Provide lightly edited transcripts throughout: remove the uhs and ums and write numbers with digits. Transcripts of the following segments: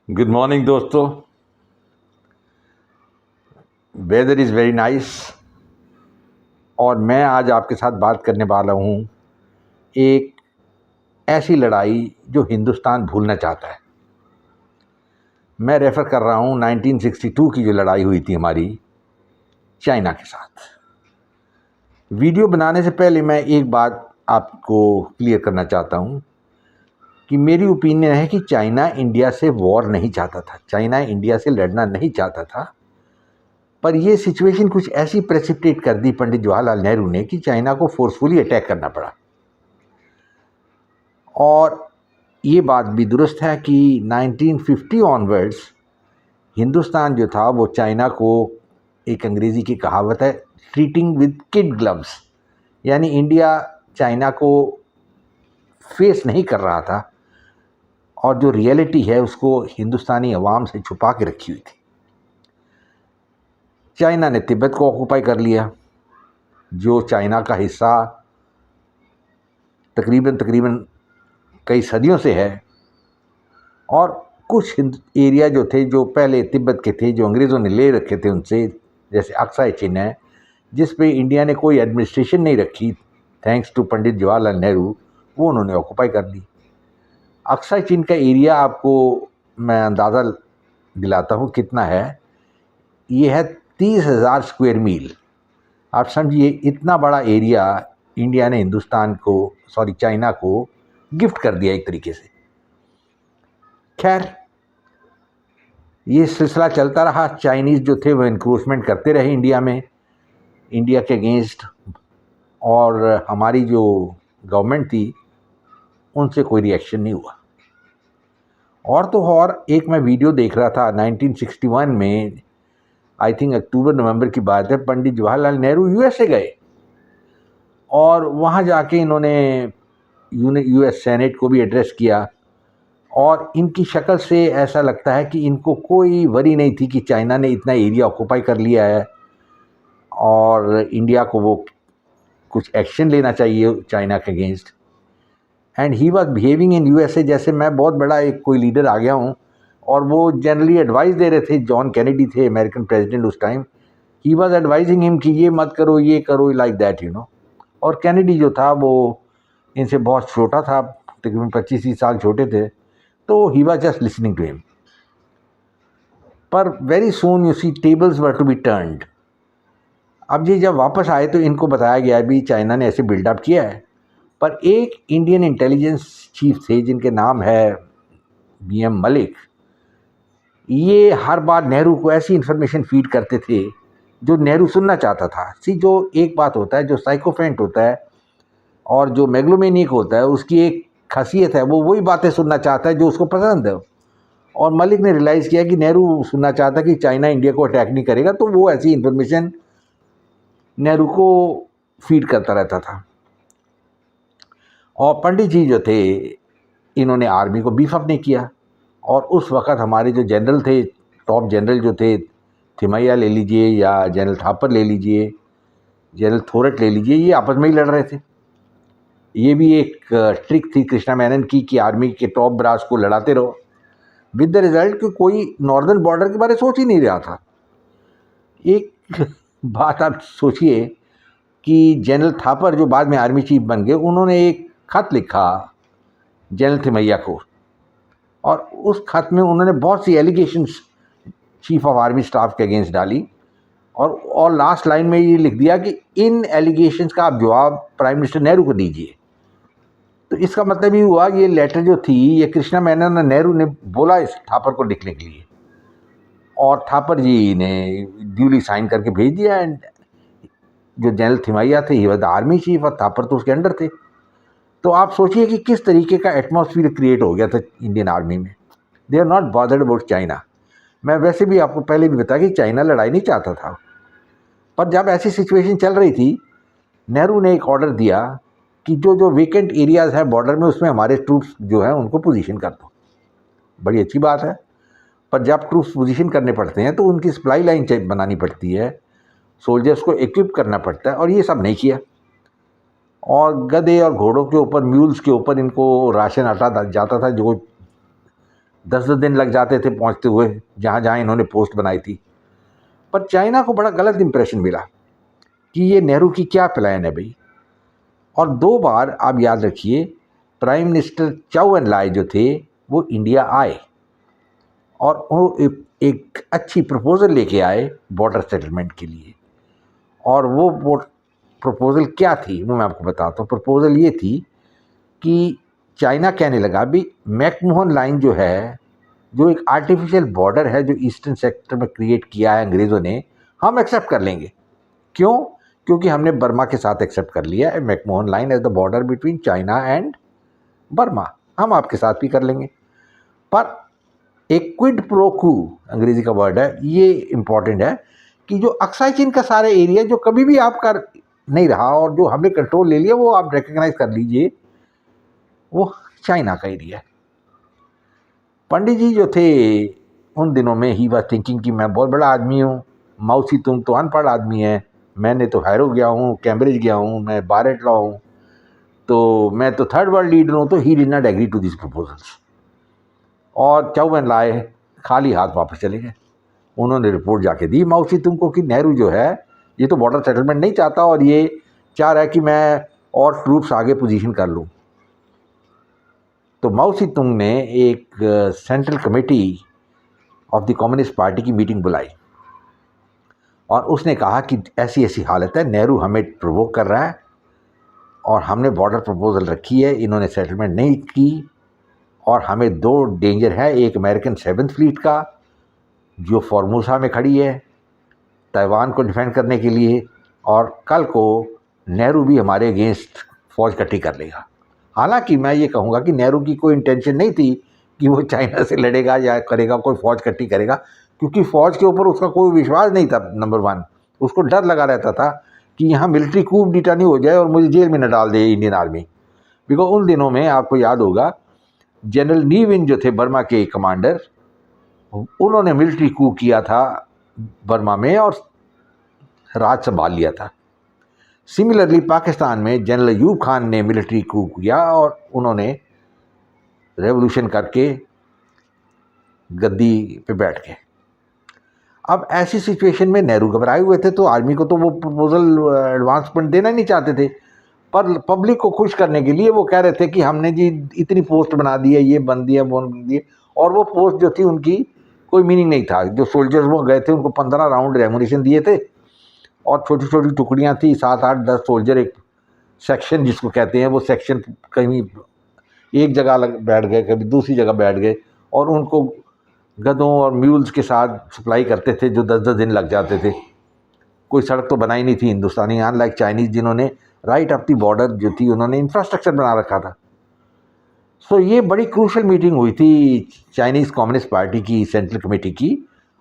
Good morning दोस्तों। Weather is very nice और मैं आज आपके साथ बात करने वाला हूँ एक ऐसी लड़ाई जो हिंदुस्तान भूलना चाहता है। मैं रेफ़र कर रहा हूँ 1962 की जो लड़ाई हुई थी हमारी चाइना के साथ। वीडियो बनाने से पहले मैं एक बात आपको क्लियर करना चाहता हूँ कि मेरी ओपिनियन है कि चाइना इंडिया से वॉर नहीं चाहता था, चाइना इंडिया से लड़ना नहीं चाहता था, पर ये सिचुएशन कुछ ऐसी प्रेसिपिटेट कर दी पंडित जवाहरलाल नेहरू ने कि चाइना को फोर्सफुली अटैक करना पड़ा। और ये बात भी दुरुस्त है कि 1950 ऑनवर्ड्स हिंदुस्तान जो था वो चाइना को, एक अंग्रेज़ी की कहावत है, ट्रीटिंग विद किड ग्लव्स, यानी इंडिया चाइना को फेस नहीं कर रहा था और जो रियलिटी है उसको हिंदुस्तानी अवाम से छुपा के रखी हुई थी। चाइना ने तिब्बत को ऑक्यूपाई कर लिया, जो चाइना का हिस्सा तकरीबन कई सदियों से है, और कुछ एरिया जो थे जो पहले तिब्बत के थे, जो अंग्रेज़ों ने ले रखे थे उनसे, जैसे अक्साई चिन है जिस पे इंडिया ने कोई एडमिनिस्ट्रेशन नहीं रखी थैंक्स टू पंडित जवाहरलाल नेहरू, वो उन्होंने ऑक्यूपाई कर ली। अक्साई चिन का एरिया आपको मैं अंदाज़ा दिलाता हूँ कितना है। ये है 30,000 स्क्वायर मील। आप समझिए इतना बड़ा एरिया इंडिया ने चाइना को गिफ्ट कर दिया एक तरीके से। खैर, ये सिलसिला चलता रहा। चाइनीज़ जो थे वो इंक्रोचमेंट करते रहे इंडिया में, इंडिया के अगेंस्ट, और हमारी जो गवर्नमेंट थी उनसे कोई रिएक्शन नहीं हुआ। और एक मैं वीडियो देख रहा था 1961 में, आई थिंक अक्टूबर नवंबर की बात है, पंडित जवाहरलाल नेहरू यूएसए गए और वहाँ जाके इन्होंने यूएस सेनेट को भी एड्रेस किया, और इनकी शक्ल से ऐसा लगता है कि इनको कोई वरी नहीं थी कि चाइना ने इतना एरिया ऑक्यूपाई कर लिया है और इंडिया को वो कुछ एक्शन लेना चाहिए चाइना के against. And he was behaving in USA जैसे मैं बहुत बड़ा एक कोई लीडर आ गया हूँ, और वो जनरली एडवाइस दे रहे थे। जॉन कैनेडी थे अमेरिकन प्रेसिडेंट उस time, he was advising him कि ये मत करो, ये करो, लाइक दैट, यू नो। और कैनेडी जो था वो इनसे बहुत छोटा था, तकरीबन 25-30 साल छोटे थे, तो he was just listening to him. पर very soon you see tables were to be turned. अब ये जब वापस आए तो इनको बताया गया भी चाइना ने ऐसे बिल्डअप किया है, पर एक इंडियन इंटेलिजेंस चीफ थे जिनके नाम है बीएम मलिक। ये हर बार नेहरू को ऐसी इन्फॉर्मेशन फीड करते थे जो नेहरू सुनना चाहता था। जो एक बात होता है, जो साइकोफेंट होता है और जो मेगलोमेनिक होता है, उसकी एक खासियत है, वो वही बातें सुनना चाहता है जो उसको पसंद है। और मलिक ने रियलाइज़ किया कि नेहरू सुनना चाहता कि चाइना इंडिया को अटैक नहीं करेगा, तो वो ऐसी इन्फॉर्मेशन नेहरू को फीड करता रहता था। और पंडित जी जो थे, इन्होंने आर्मी को बीफ अप नहीं किया, और उस वक़्त हमारे जो जनरल थे, टॉप जनरल जो थे, थिमैया ले लीजिए या जनरल थापर ले लीजिए, जनरल थोरट ले लीजिए, ये आपस में ही लड़ रहे थे। ये भी एक ट्रिक थी कृष्णा मेनन की कि आर्मी के टॉप ब्रास को लड़ाते रहो, विद द रिजल्ट कि कोई नॉर्दर्न बॉर्डर के बारे में सोच ही नहीं रहा था। एक बात आप सोचिए कि जनरल थापर जो बाद में आर्मी चीफ बन गए, उन्होंने एक खत लिखा जनरल थिमैया को, और उस खत में उन्होंने बहुत सी allegations chief of army staff के अगेंस्ट डाली, और लास्ट लाइन में ये लिख दिया कि इन एलिगेशंस का आप जवाब प्राइम मिनिस्टर नेहरू को दीजिए। तो इसका मतलब ये हुआ कि ये लेटर जो थी, ये कृष्णा मेनन और नेहरू ने बोला इस थापर को लिखने के लिए, और थापर जी ने ड्यूली साइन करके भेज दिया। एंड जो जनरल थिमैया थे, he was the army chief, और थापर तो उसके अंडर थे। तो आप सोचिए कि किस तरीके का एटमॉस्फेयर क्रिएट हो गया था इंडियन आर्मी में। They are not bothered about China. मैं वैसे भी आपको पहले भी बताया कि चाइना लड़ाई नहीं चाहता था, पर जब ऐसी सिचुएशन चल रही थी, नेहरू ने एक ऑर्डर दिया कि जो वेकेंट एरियाज़ हैं बॉर्डर में, उसमें हमारे ट्रूप्स जो हैं उनको पोजीशन कर दो। बड़ी अच्छी बात है, पर जब ट्रूप्स पोजीशन करने पड़ते हैं तो उनकी सप्लाई लाइन बनानी पड़ती है, सोल्जर्स को इक्विप करना पड़ता है, और ये सब नहीं किया। और गधे और घोड़ों के ऊपर, म्यूल्स के ऊपर इनको राशन आता जाता था, जो 10-10 दिन लग जाते थे पहुंचते हुए जहाँ जहाँ इन्होंने पोस्ट बनाई थी। पर चाइना को बड़ा गलत इंप्रेशन मिला कि ये नेहरू की क्या प्लान है भाई। और 2 बार आप याद रखिए प्राइम मिनिस्टर चाउ एन लाई जो थे वो इंडिया आए और वो एक अच्छी प्रपोज़ल लेके आए बॉर्डर सेटलमेंट के लिए। और वो प्रपोज़ल क्या थी वो मैं आपको बताता हूँ। प्रपोज़ल ये थी कि चाइना कहने लगा भी मैकमोहन लाइन जो है, जो एक आर्टिफिशियल बॉर्डर है जो ईस्टर्न सेक्टर में क्रिएट किया है अंग्रेज़ों ने, हम एक्सेप्ट कर लेंगे। क्यों? क्योंकि हमने बर्मा के साथ एक्सेप्ट कर लिया है McMahon line as the border between China and Burma, हम आपके साथ भी कर लेंगे। पर एक क्विड प्रो क्वो अंग्रेजी का वर्ड है, ये इंपॉर्टेंट है कि जो अक्साई चीन का सारा एरिया जो कभी भी आपका नहीं रहा और जो हमने कंट्रोल ले लिया वो आप रिकग्नाइज कर लीजिए वो चाइना का एरिया है। पंडित जी जो थे उन दिनों में ही वॉज थिंकिंग कि मैं बहुत बड़ा आदमी हूँ, माओ सी तुंग तो अनपढ़ आदमी है, मैंने तो हैरो गया हूँ, कैम्ब्रिज गया हूँ, मैं बारेट लॉ हूँ, तो मैं तो थर्ड वर्ल्ड लीडर हूँ। तो he did not agree to this proposals और चाउ एन लाई खाली हाथ वापस चले गए। उन्होंने रिपोर्ट जाके दी माओ सी तुंग को कि नेहरू जो है ये तो बॉर्डर सेटलमेंट नहीं चाहता और ये चाह रहा है कि मैं और ट्रूप्स आगे पोजीशन कर लूँ। तो माओ सी तुंग ने एक central committee of the communist party की मीटिंग बुलाई और उसने कहा कि ऐसी ऐसी हालत है, नेहरू हमें प्रोवोक कर रहा है और हमने बॉर्डर प्रपोजल रखी है, इन्होंने सेटलमेंट नहीं की और हमें 2 डेंजर है, एक अमेरिकन 7th फ्लीट का जो फॉर्मोसा में खड़ी है ताइवान को डिफेंड करने के लिए, और कल को नेहरू भी हमारे अगेंस्ट फौज इकट्ठी कर लेगा। हालांकि मैं ये कहूँगा कि नेहरू की कोई इंटेंशन नहीं थी कि वो चाइना से लड़ेगा या करेगा कोई फौज इकट्ठी करेगा, क्योंकि फ़ौज के ऊपर उसका कोई विश्वास नहीं था। नंबर 1 उसको डर लगा रहता था कि यहाँ मिलिट्री कूप डिटानी हो जाए और मुझे जेल में न डाल दे इंडियन आर्मी। बिकॉज उन दिनों में आपको याद होगा जनरल नी विन जो थे बर्मा के कमांडर, उन्होंने मिलिट्री कूप किया था बर्मा में और राज संभाल लिया था। सिमिलरली पाकिस्तान में जनरल अयूब खान ने मिलिट्री कूप किया और उन्होंने रेवोल्यूशन करके गद्दी पे बैठ गए। अब ऐसी सिचुएशन में नेहरू घबराए हुए थे, तो आर्मी को तो वो प्रपोजल एडवांसमेंट देना नहीं चाहते थे, पर पब्लिक को खुश करने के लिए वो कह रहे थे कि हमने जी इतनी पोस्ट बना दी है, ये बन दिया वो बन दिए। और वो पोस्ट जो थी उनकी कोई मीनिंग नहीं था। जो सोल्जर्स वो गए थे उनको 15 राउंड रेमुनेशन दिए थे और छोटी छोटी टुकड़ियाँ थी, 7, 8, 10 सोल्जर, एक सेक्शन जिसको कहते हैं, वो सेक्शन कहीं एक जगह बैठ गए, कभी दूसरी जगह बैठ गए और उनको गधों और म्यूल्स के साथ सप्लाई करते थे जो 10-10 दिन लग जाते थे। कोई सड़क तो बनाई नहीं थी हिंदुस्तानी, अनलाइक चाइनीज़ जिन्होंने राइट ऑफ द बॉर्डर जो थी उन्होंने इंफ्रास्ट्रक्चर बना रखा था। सो ये बड़ी क्रूशल मीटिंग हुई थी चाइनीज़ कम्युनिस्ट पार्टी की सेंट्रल कमेटी की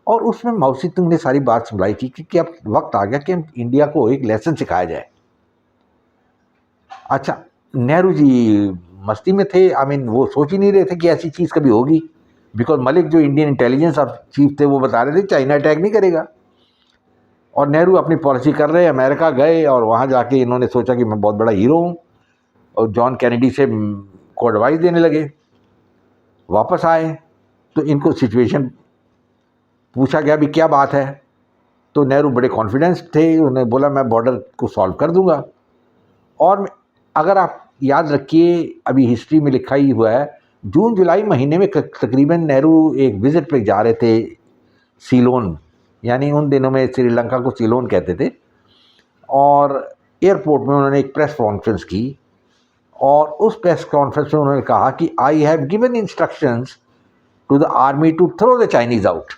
और उसमें माओ सी तुंग ने सारी बात सुनाई थी कि अब वक्त आ गया कि हम इंडिया को एक लेसन सिखाया जाए। अच्छा, नेहरू जी मस्ती में थे, वो सोच ही नहीं रहे थे कि ऐसी चीज़ कभी होगी। बिकॉज मलिक जो इंडियन इंटेलिजेंस चीफ थे वो बता रहे थे चाइना अटैक नहीं करेगा और नेहरू अपनी पॉलिसी कर रहे। अमेरिका गए और वहाँ जाके इन्होंने सोचा कि मैं बहुत बड़ा हीरो हूँ और जॉन कैनेडी से को एडवाइस देने लगे। वापस आए तो इनको सिचुएशन पूछा गया भी क्या बात है, तो नेहरू बड़े कॉन्फिडेंस थे, उन्होंने बोला मैं बॉर्डर को सॉल्व कर दूंगा। और अगर आप याद रखिए अभी हिस्ट्री में लिखा ही हुआ है, जून जुलाई महीने में तकरीबन नेहरू एक विज़िट पे जा रहे थे सीलोन, यानी उन दिनों में श्रीलंका को सीलोन कहते थे, और एयरपोर्ट में उन्होंने एक प्रेस कॉन्फ्रेंस की और उस प्रेस कॉन्फ्रेंस में उन्होंने कहा कि I have given instructions to the army to throw the Chinese out.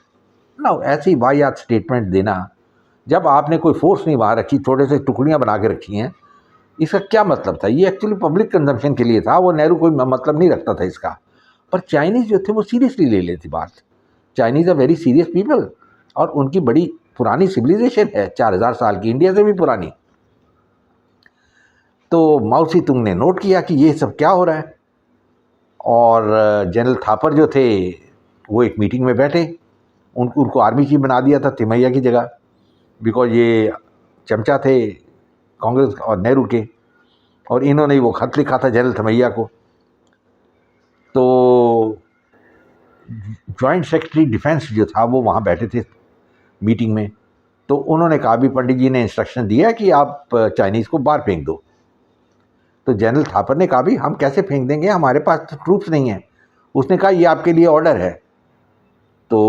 ना ऐसी वाहियात स्टेटमेंट देना जब आपने कोई फोर्स नहीं वहाँ रखी, छोटे से टुकड़ियाँ बना के रखी हैं, इसका क्या मतलब था? ये एक्चुअली पब्लिक कंजम्पशन के लिए था, वो नेहरू कोई मतलब नहीं रखता था इसका। पर चाइनीज़ जो थे वो सीरियसली ले लेती बात। Chinese are very serious people और उनकी बड़ी पुरानी सिविलाइजेशन है, 4000 साल की, इंडिया से भी पुरानी। तो माओ सी तुंग ने नोट किया कि ये सब क्या हो रहा है और जनरल थापर जो थे वो एक मीटिंग में बैठे, उनको आर्मी चीफ बना दिया था थिमैया की जगह, बिकॉज ये चमचा थे कांग्रेस और नेहरू के, और इन्होंने वो खत लिखा था जनरल थिमैया को। तो जॉइंट सेक्रेटरी डिफेंस जो था वो वहाँ बैठे थे मीटिंग में, तो उन्होंने कहा भी पंडित जी ने इंस्ट्रक्शन दिया कि आप चाइनीज़ को बाहर फेंक दो। तो जनरल थापर ने कहा भी हम कैसे फेंक देंगे, हमारे पास तो ट्रूप्स नहीं हैं। उसने कहा ये आपके लिए ऑर्डर है। तो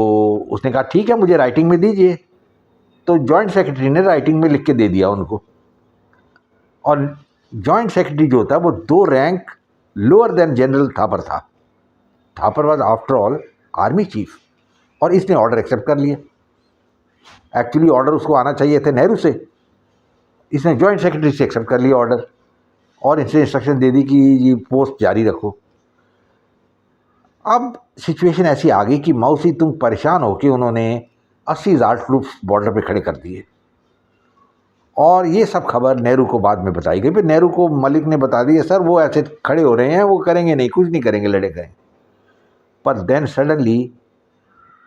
उसने कहा ठीक है, मुझे राइटिंग में दीजिए। तो जॉइंट सेक्रेटरी ने राइटिंग में लिख के दे दिया उनको। और जॉइंट सेक्रेटरी जो था वो 2 rank lower than general Thapar था। Thapar was after all army chief, और इसने ऑर्डर एक्सेप्ट कर लिया। एक्चुअली ऑर्डर उसको आना चाहिए थे नेहरू से, इसने जॉइंट सेक्रेटरी से एक्सेप्ट कर लिया ऑर्डर, और इसने इंस्ट्रक्शन दे दी कि ये पोस्ट जारी रखो। अब सिचुएशन ऐसी आ गई कि मौसी तुम परेशान होकर उन्होंने 80,000 ट्रूप्स बॉर्डर पे खड़े कर दिए, और ये सब खबर नेहरू को बाद में बताई गई। फिर नेहरू को मलिक ने बता दिया सर वो ऐसे खड़े हो रहे हैं, वो करेंगे नहीं, कुछ नहीं करेंगे, लड़े करें। पर देन सडनली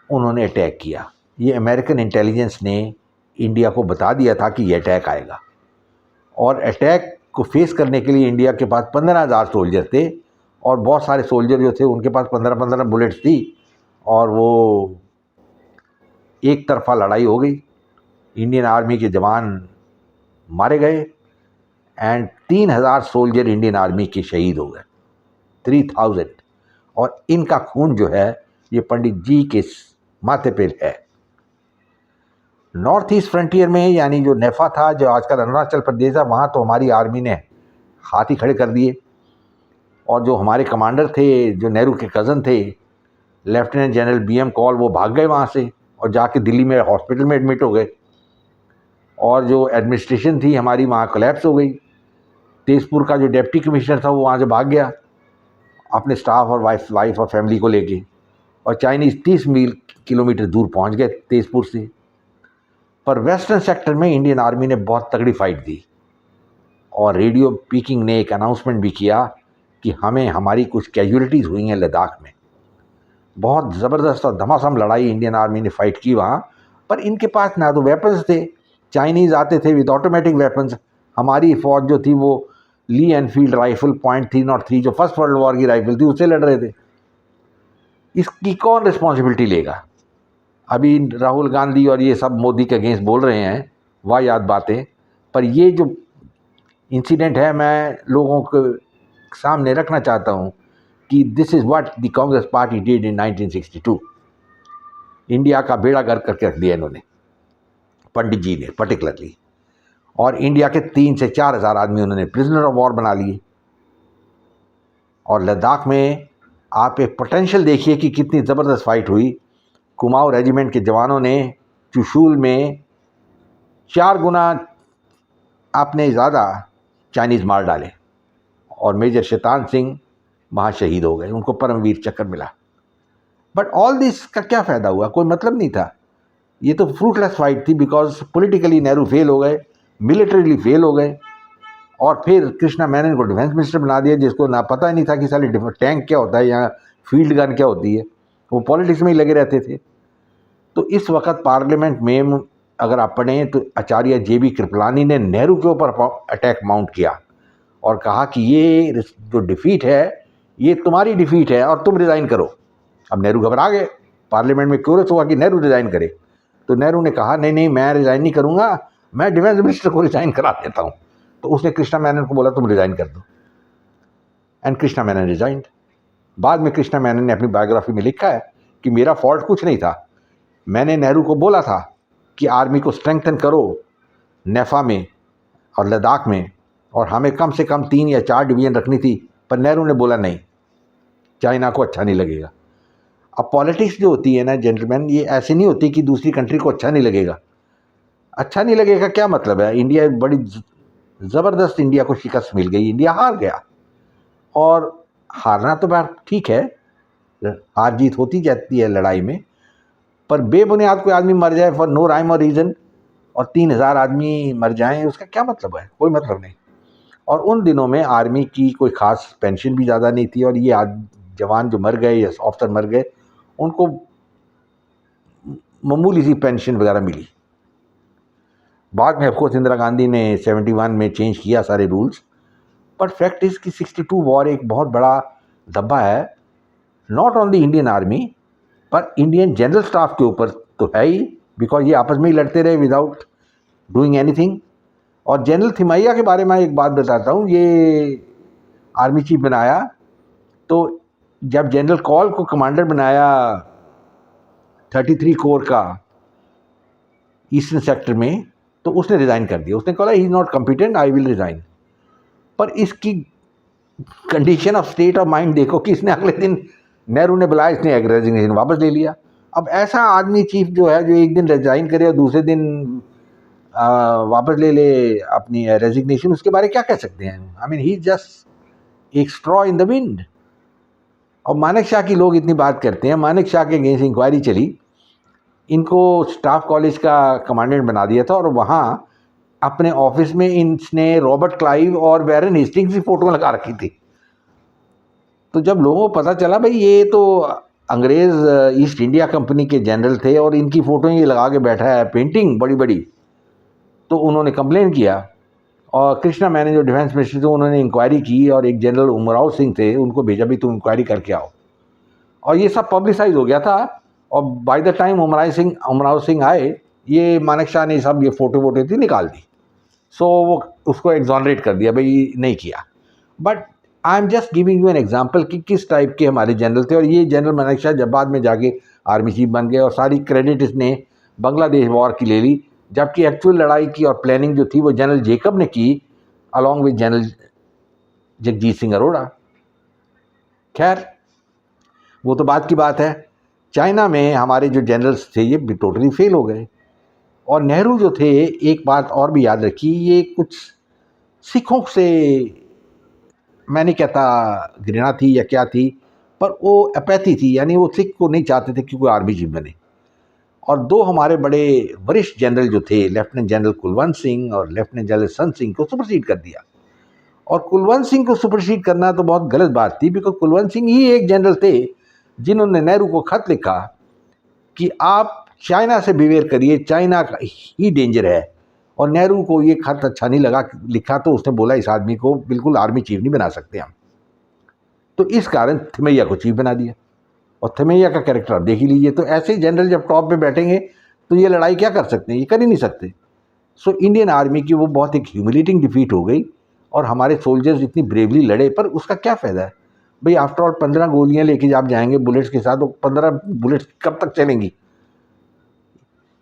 उन्होंने अटैक किया। ये अमेरिकन इंटेलिजेंस ने इंडिया को बता दिया था कि ये अटैक आएगा, और अटैक को फेस करने के लिए इंडिया के पास 15,000 सोल्जर थे, और बहुत सारे सोल्जर जो थे उनके पास 15-15 बुलेट्स थी, और वो एक तरफा लड़ाई हो गई। इंडियन आर्मी के जवान मारे गए, एंड 3,000 सोल्जर इंडियन आर्मी के शहीद हो गए, 3,000। और इनका खून जो है ये पंडित जी के माथे पे है। नॉर्थ ईस्ट फ्रंटियर में, यानी जो नेफा था, जो आजकल अरुणाचल प्रदेश है, वहाँ तो हमारी आर्मी ने हाथी खड़े कर दिए, और जो हमारे कमांडर थे, जो नेहरू के कज़न थे, लेफ्टिनेंट जनरल BM कॉल, वो भाग गए वहाँ से और जाके दिल्ली में हॉस्पिटल में एडमिट हो गए, और जो एडमिनिस्ट्रेशन थी हमारी वहाँ कोलैप्स हो गई। तेजपुर का जो डिप्टी कमिश्नर था वो वहाँ से भाग गया अपने स्टाफ और वाइफ और फैमिली को लेके, और चाइनीज़ 30 किलोमीटर दूर पहुँच गए तेजपुर से। पर वेस्टर्न सेक्टर में इंडियन आर्मी ने बहुत तगड़ी फाइट दी, और रेडियो पीकिंग ने एक अनाउंसमेंट भी किया कि हमें हमारी कुछ कैजुअलिटीज़ हुई हैं लद्दाख में। बहुत ज़बरदस्त और धमासम लड़ाई इंडियन आर्मी ने फाइट की वहाँ। पर इनके पास ना तो वेपन्स थे, चाइनीज़ आते थे विद ऑटोमेटिक वेपन्स, हमारी फ़ौज जो थी वो ली एनफील्ड राइफल .303 जो फर्स्ट वर्ल्ड वॉर की राइफल थी उससे लड़ रहे थे। इसकी कौन रिस्पॉन्सिबिलिटी लेगा? अभी राहुल गांधी और ये सब मोदी के अगेंस्ट बोल रहे हैं वाहियात बातें, पर ये जो इंसिडेंट है मैं लोगों के सामने रखना चाहता हूँ कि this is what the Congress party did in 1962। India का बेड़ा गर्क करके रख दिया इन्होंने, पंडित जी ने पर्टिकुलरली, और इंडिया के 3 से 4 हज़ार आदमी उन्होंने प्रिजनर ऑफ वॉर बना लिए। और लद्दाख में आप एक पोटेंशियल देखिए कि कितनी ज़बरदस्त फाइट हुई। कुमाऊं रेजिमेंट के जवानों ने चुशूल में 4 गुना आपने ज़्यादा चाइनीज़ मार डाले, और मेजर शैतान सिंह वहाँ शहीद हो गए, उनको परमवीर चक्र मिला। बट ऑल दिस का क्या फ़ायदा हुआ? कोई मतलब नहीं था। ये तो फ्रूटलेस फाइट थी, बिकॉज पॉलिटिकली नेहरू फेल हो गए, मिलिटरीली फेल हो गए, और फिर कृष्णा मेनन को डिफेंस मिनिस्टर बना दिया, जिसको ना पता ही नहीं था कि साले टैंक क्या होता है या फील्ड गन क्या होती है। वो पॉलिटिक्स में ही लगे रहते थे। तो इस वक्त पार्लियामेंट में अगर आप पढ़ें तो आचार्य JB कृपलानी ने नेहरू के ऊपर अटैक माउंट किया और कहा कि ये जो डिफीट है ये तुम्हारी डिफीट है और तुम रिज़ाइन करो। अब नेहरू घबरा गए, पार्लियामेंट में क्योरस हुआ कि नेहरू रिज़ाइन करे। तो नेहरू ने कहा नहीं नहीं मैं रिज़ाइन नहीं करूँगा, मैं डिफेंस मिनिस्टर को रिज़ाइन करा देता हूँ। तो उसने कृष्णा मेनन को बोला तुम रिज़ाइन कर दो, एंड कृष्णा मेनन रिज़ाइंड। बाद में कृष्णा मेनन ने अपनी बायोग्राफी में लिखा है कि मेरा फॉल्ट कुछ नहीं था, मैंने नेहरू को बोला था कि आर्मी को स्ट्रेंथन करो नेफा में और लद्दाख में, और हमें कम से कम 3 या 4 डिवीज़न रखनी थी, पर नेहरू ने बोला नहीं, चाइना को अच्छा नहीं लगेगा। अब पॉलिटिक्स जो होती है ना जेंटलमैन, ये ऐसे नहीं होती कि दूसरी कंट्री को अच्छा नहीं लगेगा। अच्छा नहीं लगेगा क्या मतलब है? इंडिया बड़ी ज़बरदस्त, इंडिया को शिकस्त मिल गई, इंडिया हार गया। और हारना तो बात ठीक है, हार जीत होती जाती है लड़ाई में, पर बेबुनियाद कोई आदमी मर जाए फॉर नो राइम और रीज़न और 3,000 आदमी मर जाएं, उसका क्या मतलब है? कोई मतलब नहीं। और उन दिनों में आर्मी की कोई ख़ास पेंशन भी ज़्यादा नहीं थी, और ये जवान जो मर गए या ऑफिसर मर गए उनको मामूली सी पेंशन वगैरह मिली। बाद में ऑफकोर्स इंदिरा गांधी ने 71 में चेंज किया सारे रूल्स, बट फैक्ट इज़ कि 62 वॉर एक बहुत बड़ा धब्बा है, not on the Indian army पर इंडियन जनरल स्टाफ के ऊपर तो है ही, बिकॉज ये आपस में ही लड़ते रहे विदाउट डूइंग एनीथिंग। और जनरल थिमैया के बारे में एक बात बताता हूँ, ये आर्मी चीफ बनाया तो जब जनरल कॉल को कमांडर बनाया 33 कोर का ईस्टर्न सेक्टर में, तो उसने रिज़ाइन कर दिया। उसने कहा he is not competent, I will resign. पर इसकी condition of state of mind देखो कि इसने अगले दिन नेहरू ने बुलाया, इसने रेजिग्नेशन वापस ले लिया। अब ऐसा आर्मी चीफ जो है, जो एक दिन रिज़ाइन करे और दूसरे दिन वापस ले ले अपनी रेजिग्नेशन, उसके बारे क्या कह सकते हैं? आई मीन ही जस्ट एक स्ट्रॉ इन द विंड। और मानेक शाह की लोग इतनी बात करते हैं, मानेक शाह के अगेंस्ट इंक्वायरी चली, इनको स्टाफ कॉलेज का कमांडेंट बना दिया था और वहाँ अपने ऑफिस में इसने रॉबर्ट क्लाइव और वैरन हेस्टिंग्स की फ़ोटो लगा रखी थी। तो जब लोगों को पता चला भाई ये तो अंग्रेज़ ईस्ट इंडिया कंपनी के जनरल थे और इनकी फ़ोटो ये लगा के बैठा है, पेंटिंग बड़ी बड़ी, तो उन्होंने कंप्लेन किया। और कृष्णा मैंने जो डिफेंस मिनिस्टर थे उन्होंने इंक्वायरी की और एक जनरल उमराव सिंह थे, उनको भेजा भी तुम इंक्वायरी करके आओ। और ये सब पब्लिसाइज हो गया था। और by the time Umrao Singh आए, ये मानेक शाह ने सब ये फ़ोटो थी निकाल दी। सो वो उसको एग्जॉनरेट कर दिया, भाई नहीं किया। But I am just giving you an example कि किस टाइप के हमारे जनरल थे। और ये जनरल मानेक शाह जब बाद में जाके आर्मी चीफ बन गए और सारी क्रेडिट इसने बांग्लादेश वॉर की ले ली, जबकि एक्चुअल लड़ाई की और प्लानिंग जो थी वो जनरल जेकब ने की along with general Jagjit Singh Arora. खैर वो तो बात की बात है। चाइना में हमारे जो जनरल्स थे ये टोटली फेल हो गए। और नेहरू जो थे, एक बात और भी याद रखी, ये कुछ सिखों से, मैं नहीं कहता घृणा थी या क्या थी, पर वो अपैथी थी, यानी वो सिख को नहीं चाहते थे कि कोई आर्मी चीफ बने। और दो हमारे बड़े वरिष्ठ जनरल जो थे, लेफ्टिनेंट जनरल कुलवंत सिंह और लेफ्टिनेंट जनरल संत सिंह, को सुपरसीड कर दिया। और कुलवंत सिंह को सुपरसीड करना तो बहुत गलत बात थी, बिकॉज कुलवंत सिंह ही एक जनरल थे जिन्होंने नेहरू को खत लिखा कि आप चाइना से बिवेयर करिए, चाइना का ही डेंजर है। और नेहरू को ये खत अच्छा नहीं लगा लिखा, तो उसने बोला इस आदमी को बिल्कुल आर्मी चीफ नहीं बना सकते हम। तो इस कारण थिमैया को चीफ बना दिया। और थिमैया का कैरेक्टर आप देख ही लीजिए। तो ऐसे जनरल जब टॉप पे बैठेंगे तो ये लड़ाई क्या कर सकते हैं? ये कर ही नहीं सकते। सो इंडियन आर्मी की वो बहुत एक ह्यूमिलेटिंग डिफीट हो गई और हमारे सोल्जर्स इतनी ब्रेवली लड़े, पर उसका क्या फ़ायदा है भाई? आफ्टर ऑल 15 गोलियां लेके आप जाएंगे बुलेट्स के साथ, तो 15 बुलेट्स कब तक चलेंगी?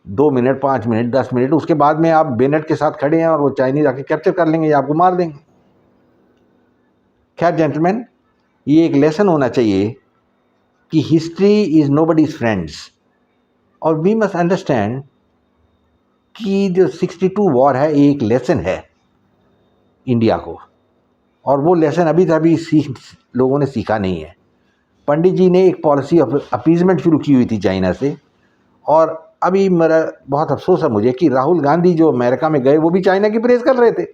2 मिनट, 5 मिनट, 10 मिनट, उसके बाद में आप बेनेट के साथ खड़े हैं और वो चाइनीज आके कैप्चर कर लेंगे या आपको मार देंगे। खैर जेंटलमैन, ये एक लेसन होना चाहिए कि हिस्ट्री इज़ नोबडीज फ्रेंड्स। और वी मस्ट अंडरस्टैंड कि जो 62 वॉर है ये एक लेसन है इंडिया को, और वो लेसन अभी तक लोगों ने सीखा नहीं है। पंडित जी ने एक पॉलिसी ऑफ अपीजमेंट शुरू की हुई थी चाइना से, और अभी मेरा बहुत अफसोस है मुझे कि राहुल गांधी जो अमेरिका में गए वो भी चाइना की प्रेज कर रहे थे।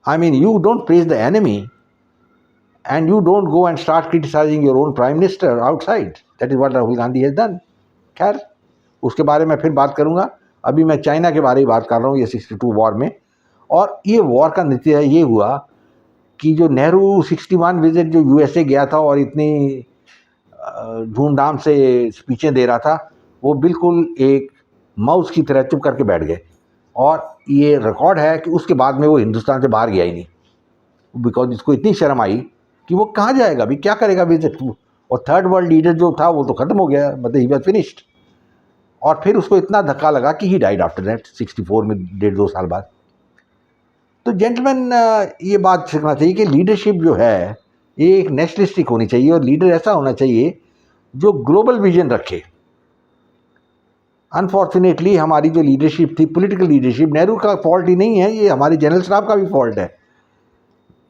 I mean you don't praise the enemy and you don't go and start criticizing your own prime minister outside. That is what Rahul Gandhi has done. खैर उसके बारे में फिर बात करूँगा, अभी मैं चाइना के बारे में बात कर रहा हूँ ये 62 वॉर में। और ये वॉर का नतीजा ये हुआ कि जो नेहरू 61 विजिट जो यूएसए गया था और इतनी धूमधाम से स्पीचें दे रहा था, वो बिल्कुल एक माउस की तरह चुप करके बैठ गए। और ये रिकॉर्ड है कि उसके बाद में वो हिंदुस्तान से बाहर गया ही नहीं, बिकॉज इसको इतनी शर्म आई कि वो कहाँ जाएगा अभी, क्या करेगा विजिट। और थर्ड वर्ल्ड लीडर जो था वो तो ख़त्म हो गया, मतलब ही वाज फिनिश्ड। और फिर उसको इतना धक्का लगा कि ही डाइड आफ्टर दैट 64 में, 1.5-2 साल बाद। तो जेंटलमैन ये बात सीखना चाहिए कि लीडरशिप जो है ये एक नेशनलिस्टिक होनी चाहिए, और लीडर ऐसा होना चाहिए जो ग्लोबल विजन रखे। अनफॉर्चुनेटली हमारी जो लीडरशिप थी, पॉलिटिकल लीडरशिप, नेहरू का फॉल्ट ही नहीं है, ये हमारे जनरल साहब का भी फॉल्ट है।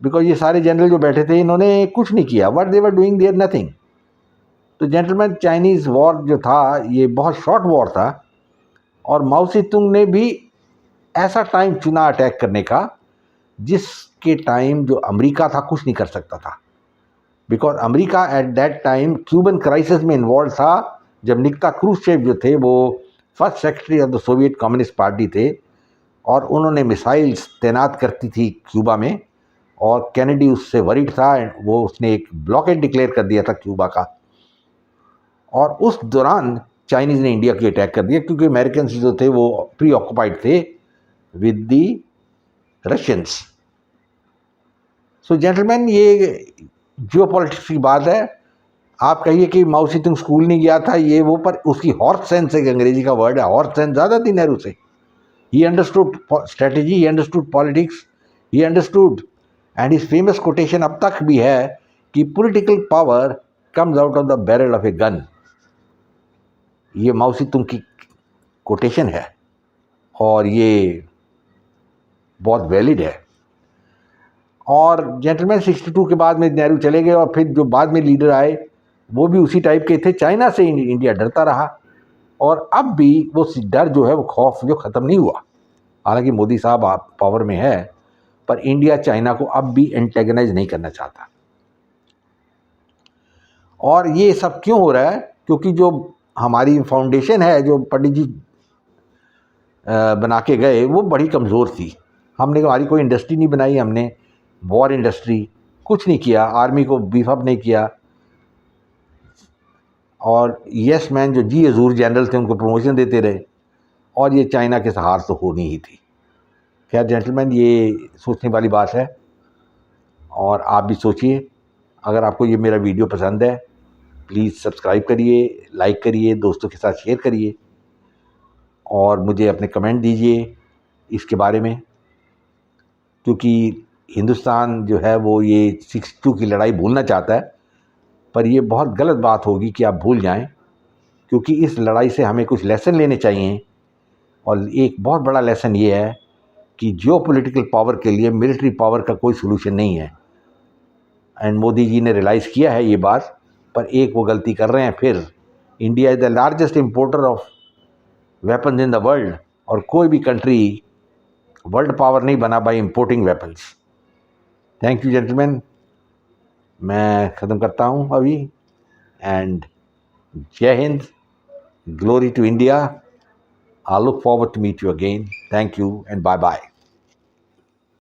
बिकॉज ये सारे जनरल जो बैठे थे इन्होंने कुछ नहीं किया, what they were doing, there nothing. तो जेंटलमैन चाइनीज़ वॉर जो था ये बहुत शॉर्ट वॉर था, और माओ से तुंग ने भी ऐसा टाइम चुना अटैक करने का जिसके टाइम जो अमेरिका था कुछ नहीं कर सकता था। Because America at that time Cuban crisis में इन्वॉल्व था, जब निकिता क्रूश्चेव जो थे वो first secretary of the Soviet communist party थे, और उन्होंने मिसाइल्स तैनात करती थी क्यूबा में, और कैनेडी उससे वरीड था, वो उसने एक ब्लॉकेड डिक्लेयर कर दिया था क्यूबा का। और उस दौरान चाइनीज़ ने इंडिया की अटैक कर दिया, क्योंकि अमेरिकन जो थे वो प्री ऑक्युपाइड थे with the Russians. So gentleman, ये जियोपॉलिटिक्स की बात है। आप कहिए कि माओ से तुम स्कूल नहीं गया था ये वो, पर उसकी हॉर्स सेंस एक अंग्रेजी का वर्ड है, हॉर्स सेंस ज़्यादा थी नेहरू से। He understood strategy, he understood politics, he understood, and his famous quotation अब तक भी है कि political power comes out of the barrel of a gun. ये माओ से तुम की कोटेशन है और ये बहुत वैलिड है। और जेंटलमैन 62 के बाद में नेहरू चले गए और फिर जो बाद में लीडर आए वो भी उसी टाइप के थे। चाइना से इंडिया डरता रहा और अब भी वो डर जो है, वो खौफ जो ख़त्म नहीं हुआ। हालांकि मोदी साहब आप पावर में है, पर इंडिया चाइना को अब भी एंटेगनाइज नहीं करना चाहता। और ये सब क्यों हो रहा है? क्योंकि जो हमारी फाउंडेशन है, जो पंडित जी बना के गए, वो बड़ी कमज़ोर थी। हमने हमारी कोई इंडस्ट्री नहीं बनाई, हमने वॉर इंडस्ट्री कुछ नहीं किया, आर्मी को बीफ अप नहीं किया, और यस मैन जो जी हजूर जनरल थे उनको प्रमोशन देते रहे, और ये चाइना के सहार तो होनी ही थी। खैर जेंटलमैन, ये सोचने वाली बात है और आप भी सोचिए। अगर आपको ये मेरा वीडियो पसंद है, प्लीज़ सब्सक्राइब करिए, लाइक करिए, दोस्तों के साथ शेयर करिए और मुझे अपने कमेंट दीजिए इसके बारे में, क्योंकि हिंदुस्तान जो है वो ये 62 की लड़ाई भूलना चाहता है, पर ये बहुत गलत बात होगी कि आप भूल जाएं, क्योंकि इस लड़ाई से हमें कुछ लेसन लेने चाहिए। और एक बहुत बड़ा लेसन ये है कि जियोपॉलिटिकल पावर के लिए मिलिट्री पावर का कोई सोल्यूशन नहीं है। एंड मोदी जी ने रियलाइज़ किया है ये बात, पर एक वो गलती कर रहे हैं फिर। India is the largest importer of weapons in the world, और कोई भी कंट्री वर्ल्ड पावर नहीं बना by importing weapons. Thank you gentleman, मैं ख़त्म करता हूँ अभी। एंड जय हिंद, glory to India. I look forward to meet you again. Thank you and bye bye.